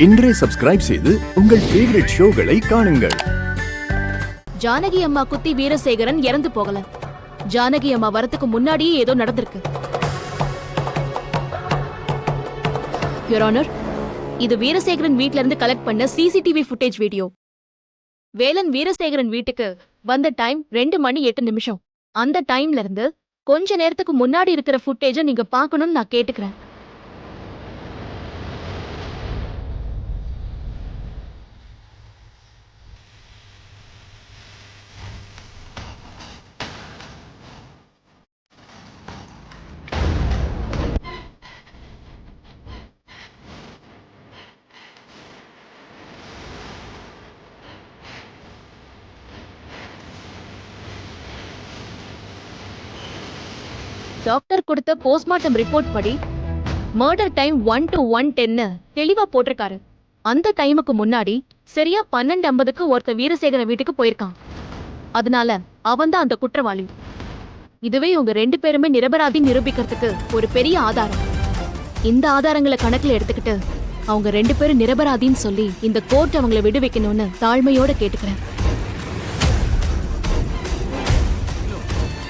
இன்றே சப்ஸ்கிரைப் செய்து உங்கள் ஃபேவரட் ஷோகளை காணுங்கள். ஜானகி அம்மா குத்தி வீரசேகரன் இறந்து போகல. ஜானகி அம்மா வரத்துக்கு முன்னாடியே ஏதோ நடந்திருக்கு. யுவர் ஆனர், இது வீரசேகரன் வீட்ல இருந்து கலெக்ட் பண்ண CCTV footage video. Velan Veerasekaran வீட்டுக்கு வந்த டைம் 2:08. அந்த டைம்ல இருந்து கொஞ்ச நேரத்துக்கு முன்னாடி இருக்கிற ஃபுட்டேஜை நீங்க பார்க்கணும்னு நான் கேட்டுக்கிறேன். டாக்டர் கொடுத்த போஸ்ட்மார்ட்டம் ரிப்போர்ட் படி மர்டர் டைம் 1 to 1:10 தெளிவா போட்டிருக்காரு. அந்த டைமுக்கு முன்னாடி சரியா 12:50க்கு ஒருத்தர் வீரசேகரன் வீட்டுக்கு போயிருக்கான். அதனால அவன்தான் அந்த குற்றவாளி. இதுவே உங்க 2 பேருமே நிரபராதி நிரூபிக்கிறதுக்கு ஒரு பெரிய ஆதாரம். இந்த ஆதாரங்களை கணக்குல எடுத்துக்கிட்டு அவங்க 2 பேரும் நிரபராதின்னு சொல்லி இந்த கோர்ட் அவங்களை விடுவிக்கணும்னு தாழ்மையோட கேட்டுக்கிறேன்.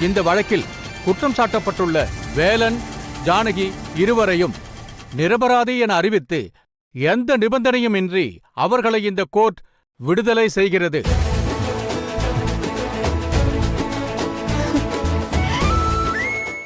இந்த வழக்கில் குற்றம் சாட்டப்பட்டுள்ள வேலன், ஜானகி இருவரையும் நிரபராதி என அறிவித்து எந்த நிபந்தனையும் இன்றி அவர்களை இந்த கோர்ட் விடுதலை செய்கிறது.